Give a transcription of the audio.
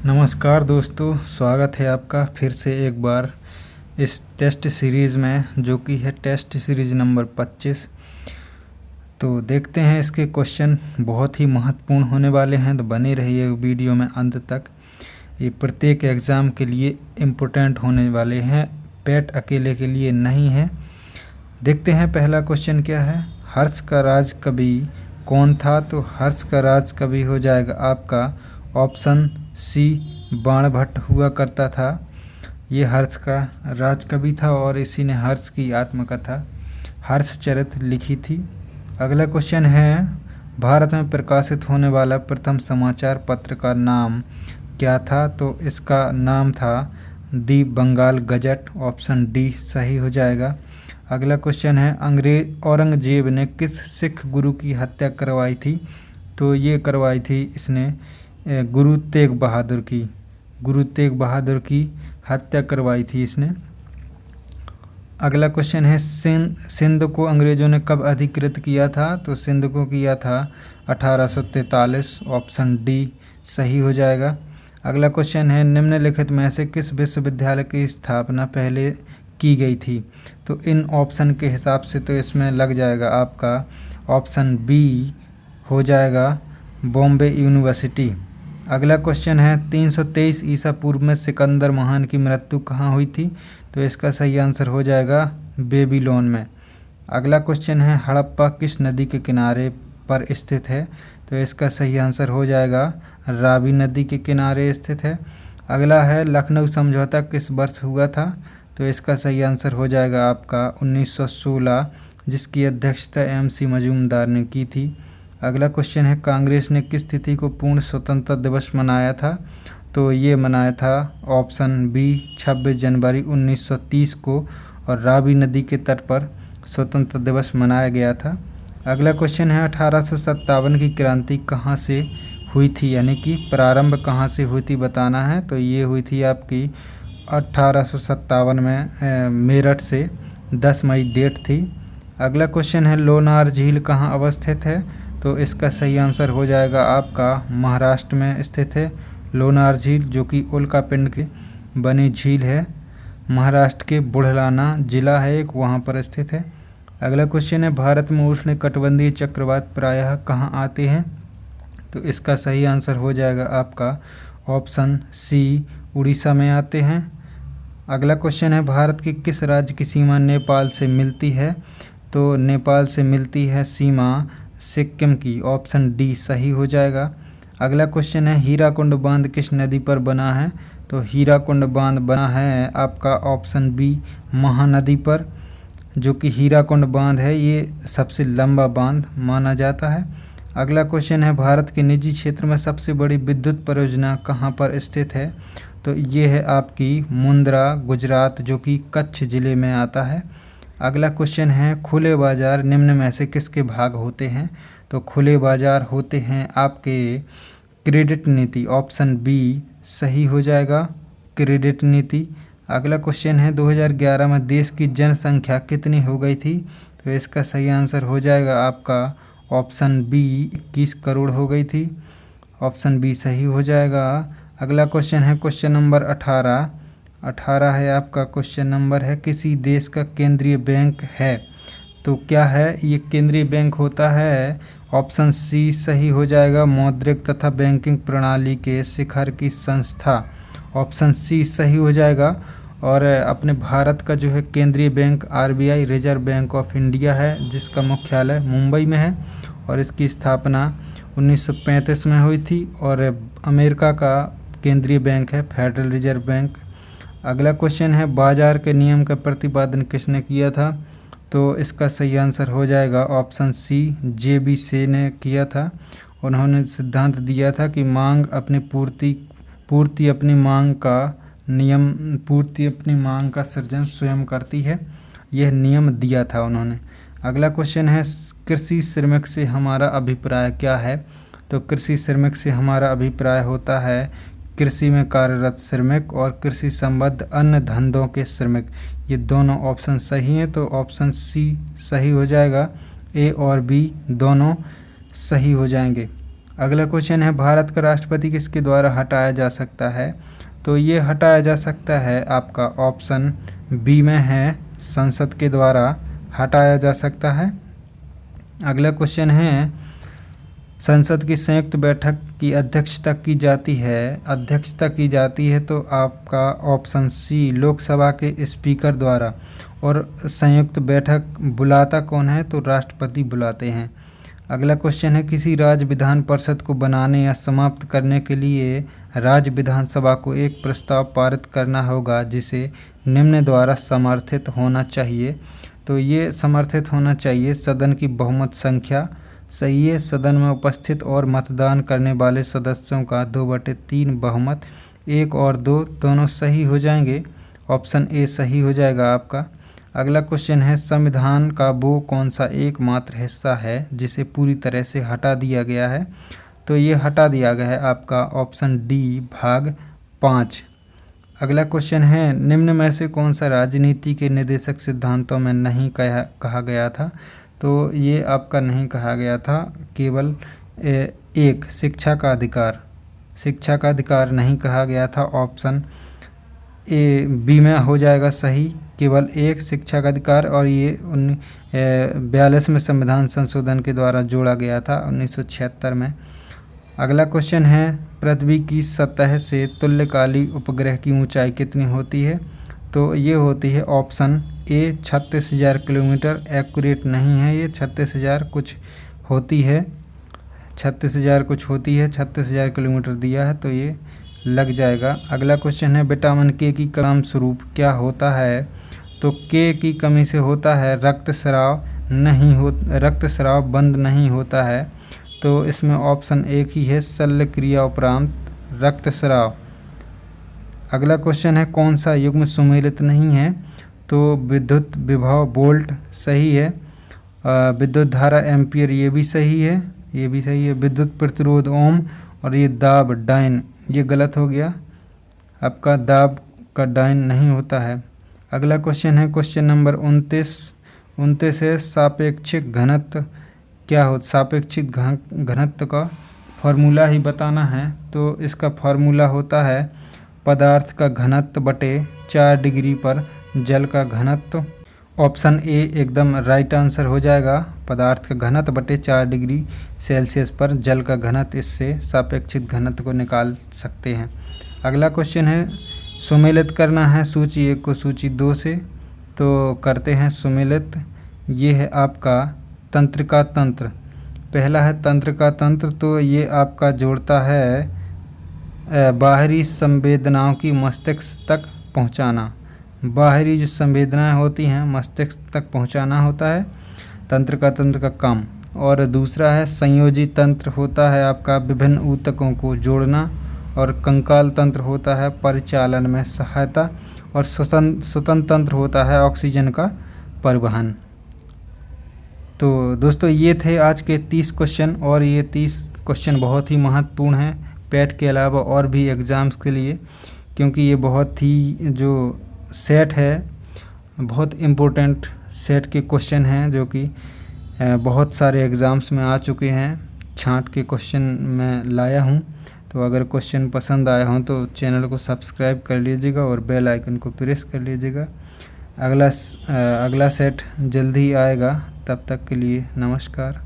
नमस्कार दोस्तों, स्वागत है आपका फिर से एक बार इस टेस्ट सीरीज़ में, जो कि है टेस्ट सीरीज़ नंबर 25। तो देखते हैं इसके क्वेश्चन बहुत ही महत्वपूर्ण होने वाले हैं, तो बने रहिए वीडियो में अंत तक। ये प्रत्येक एग्ज़ाम के लिए इम्पोर्टेंट होने वाले हैं, पेट अकेले के लिए नहीं है। देखते हैं पहला क्वेश्चन क्या है। हर्ष का राज कवि कौन था? तो हर्ष का राज कवि हो जाएगा आपका ऑप्शन सी, बाणभट्ट हुआ करता था। ये हर्ष का राज कवि था और इसी ने हर्ष की आत्मकथा हर्षचरित लिखी थी। अगला क्वेश्चन है, भारत में प्रकाशित होने वाला प्रथम समाचार पत्र का नाम क्या था? तो इसका नाम था दी बंगाल गजट, ऑप्शन डी सही हो जाएगा। अगला क्वेश्चन है, औरंगजेब ने किस सिख गुरु की हत्या करवाई थी? तो ये करवाई थी इसने गुरु तेग बहादुर की हत्या करवाई थी इसने। अगला क्वेश्चन है, सिंध को अंग्रेज़ों ने कब अधिकृत किया था? तो सिंध को किया था 1843, ऑप्शन डी सही हो जाएगा। अगला क्वेश्चन है, निम्नलिखित में से किस विश्वविद्यालय की स्थापना पहले की गई थी? तो इन ऑप्शन के हिसाब से तो इसमें लग जाएगा आपका ऑप्शन बी हो जाएगा, बॉम्बे यूनिवर्सिटी। अगला क्वेश्चन है, 323 ईसा पूर्व में सिकंदर महान की मृत्यु कहाँ हुई थी? तो इसका सही आंसर हो जाएगा बेबीलोन में। अगला क्वेश्चन है, हड़प्पा किस नदी के किनारे पर स्थित है? तो इसका सही आंसर हो जाएगा रावी नदी के किनारे स्थित है। अगला है, लखनऊ समझौता किस वर्ष हुआ था? तो इसका सही आंसर हो जाएगा आपका 1916, जिसकी अध्यक्षता MC मजूमदार ने की थी। अगला क्वेश्चन है, कांग्रेस ने किस तिथि को पूर्ण स्वतंत्रता दिवस मनाया था? तो ये मनाया था ऑप्शन बी 26 जनवरी 1930 को, और रावी नदी के तट पर स्वतंत्रता दिवस मनाया गया था। अगला क्वेश्चन है, 1857 की क्रांति कहाँ से हुई थी, यानी कि प्रारंभ कहाँ से हुई थी बताना है। तो ये हुई थी आपकी 1857 में मेरठ से, 10 मई डेट थी। अगला क्वेश्चन है, लोनार झील कहाँ अवस्थित है? तो इसका सही आंसर हो जाएगा आपका महाराष्ट्र में स्थित है लोनार झील, जो कि उल्कापिंड की बनी झील है। महाराष्ट्र के बुढ़लाना जिला है एक, वहाँ पर स्थित है। अगला क्वेश्चन है, भारत में उष्णकटिबंधीय चक्रवात प्रायः कहाँ आते हैं? तो इसका सही आंसर हो जाएगा आपका ऑप्शन सी, उड़ीसा में आते हैं। अगला क्वेश्चन है, भारत के किस राज्य की सीमा नेपाल से मिलती है? तो नेपाल से मिलती है सीमा सिक्किम की, ऑप्शन डी सही हो जाएगा। अगला क्वेश्चन है, हीराकुंड बांध किस नदी पर बना है? तो हीराकुंड बांध बना है आपका ऑप्शन बी, महानदी पर, जो कि हीराकुंड बांध है ये सबसे लंबा बांध माना जाता है। अगला क्वेश्चन है, भारत के निजी क्षेत्र में सबसे बड़ी विद्युत परियोजना कहाँ पर स्थित है? तो ये है आपकी मुंद्रा, गुजरात, जो कि कच्छ जिले में आता है। अगला क्वेश्चन है, खुले बाजार निम्न में से किसके भाग होते हैं? तो खुले बाजार होते हैं आपके क्रेडिट नीति, ऑप्शन बी सही हो जाएगा, क्रेडिट नीति। अगला क्वेश्चन है, 2011 में देश की जनसंख्या कितनी हो गई थी? तो इसका सही आंसर हो जाएगा आपका ऑप्शन बी, 21 करोड़ हो गई थी, ऑप्शन बी सही हो जाएगा। अगला क्वेश्चन है क्वेश्चन नंबर 18 है आपका क्वेश्चन नंबर है, किसी देश का केंद्रीय बैंक है तो क्या है? ये केंद्रीय बैंक होता है ऑप्शन सी सही हो जाएगा, मौद्रिक तथा बैंकिंग प्रणाली के शिखर की संस्था, ऑप्शन सी सही हो जाएगा। और अपने भारत का जो है केंद्रीय bank RBI, reserve bank of India है, जिसका मुख्यालय मुंबई में है और इसकी स्थापना 1935 में हुई थी। और अमेरिका का केंद्रीय बैंक है फेडरल रिजर्व बैंक। अगला क्वेश्चन है, बाजार के नियम का प्रतिपादन किसने किया था? तो इसका सही आंसर हो जाएगा ऑप्शन सी, JB से ने किया था। उन्होंने सिद्धांत दिया था कि पूर्ति अपनी मांग का सृजन स्वयं करती है, यह नियम दिया था उन्होंने। अगला क्वेश्चन है, कृषि श्रमिक से हमारा अभिप्राय क्या है? तो कृषि श्रमिक से हमारा अभिप्राय होता है कृषि में कार्यरत श्रमिक और कृषि संबद्ध अन्य धंधों के श्रमिक। ये दोनों ऑप्शन सही हैं, तो ऑप्शन सी सही हो जाएगा, A और B दोनों सही हो जाएंगे। अगला क्वेश्चन है भारत का राष्ट्रपति किसके द्वारा हटाया जा सकता है? तो ये हटाया जा सकता है आपका ऑप्शन बी में है, संसद के द्वारा हटाया जा सकता है। अगला क्वेश्चन है संसद की संयुक्त बैठक की अध्यक्षता की जाती है तो आपका ऑप्शन सी लोकसभा के स्पीकर द्वारा। और संयुक्त बैठक बुलाता कौन है? तो राष्ट्रपति बुलाते हैं। अगला क्वेश्चन है किसी राज्य विधान परिषद को बनाने या समाप्त करने के लिए राज्य विधानसभा को एक प्रस्ताव पारित करना होगा जिसे निम्न द्वारा समर्थित होना चाहिए। तो ये समर्थित होना चाहिए सदन की बहुमत संख्या, सही है, सदन में उपस्थित और मतदान करने वाले सदस्यों का 2/3 बहुमत, 1 और 2 दोनों सही हो जाएंगे। ऑप्शन ए सही हो जाएगा आपका। अगला क्वेश्चन है संविधान का वो कौन सा एकमात्र हिस्सा है जिसे पूरी तरह से हटा दिया गया है? तो ये हटा दिया गया है आपका ऑप्शन डी भाग 5। अगला क्वेश्चन है निम्न में से कौन सा राजनीति के निर्देशक सिद्धांतों में नहीं कहा गया था? तो ये आपका नहीं कहा गया था, केवल एक शिक्षा का अधिकार नहीं कहा गया था। ऑप्शन ए बी में हो जाएगा सही, केवल एक शिक्षा का अधिकार, और ये 42 में संविधान संशोधन के द्वारा जोड़ा गया था 1976 में। अगला क्वेश्चन है पृथ्वी की सतह से तुल्यकालिक उपग्रह की ऊंचाई कितनी होती है? तो ये होती है ऑप्शन ए 36,000 किलोमीटर। एक्यूरेट नहीं है ये, 36,000 कुछ होती है, 36,000 किलोमीटर दिया है, तो ये लग जाएगा। अगला क्वेश्चन है विटामिन के की काम स्वरूप क्या होता है? तो के की कमी से होता है रक्तस्राव बंद नहीं होता है। तो इसमें ऑप्शन एक ही है, शल्य क्रिया उपरांत रक्तस्राव। अगला क्वेश्चन है कौन सा युग्म सुमेलित नहीं है? तो विद्युत विभव वोल्ट सही है, विद्युत धारा एम्पियर ये भी सही है, विद्युत प्रतिरोध ओम, और ये दाब डाइन ये गलत हो गया, आपका दाब का डाइन नहीं होता है। अगला क्वेश्चन है क्वेश्चन नंबर 29 है सापेक्षिक घनत्व क्या हो? सापेक्षिक घनत्व का फॉर्मूला ही बताना है। तो इसका फॉर्मूला होता है पदार्थ का घनत्व बटे 4 डिग्री पर जल का घनत्व। ऑप्शन ए एकदम राइट आंसर हो जाएगा, पदार्थ का घनत्व बटे 4 डिग्री सेल्सियस पर जल का घनत्व, इससे सापेक्षिक घनत्व को निकाल सकते हैं। अगला क्वेश्चन है सुमेलित करना है सूची 1 को सूची 2 से, तो करते हैं सुमेलित। ये है आपका तंत्रिका तंत्र, पहला है तंत्रिका तंत्र, तो ये आपका जोड़ता है बाहरी संवेदनाओं की मस्तिष्क तक पहुंचाना, बाहरी जो संवेदनाएं होती हैं मस्तिष्क तक पहुंचाना होता है तंत्रिका तंत्र का काम। और दूसरा है संयोजी तंत्र होता है आपका विभिन्न ऊतकों को जोड़ना, और कंकाल तंत्र होता है परिचालन में सहायता, और स्वतंत्र तंत्र होता है ऑक्सीजन का परिवहन। तो दोस्तों ये थे आज के 30 क्वेश्चन, और ये 30 क्वेश्चन बहुत ही महत्वपूर्ण हैं पैट के अलावा और भी एग्ज़ाम्स के लिए, क्योंकि ये बहुत ही जो सेट है बहुत इम्पोर्टेंट सेट के क्वेश्चन हैं जो कि बहुत सारे एग्ज़ाम्स में आ चुके हैं, छांट के क्वेश्चन मैं लाया हूं। तो अगर क्वेश्चन पसंद आया हो तो चैनल को सब्सक्राइब कर लीजिएगा और बेल आइकन को प्रेस कर लीजिएगा। अगला सेट जल्दी आएगा, तब तक के लिए नमस्कार।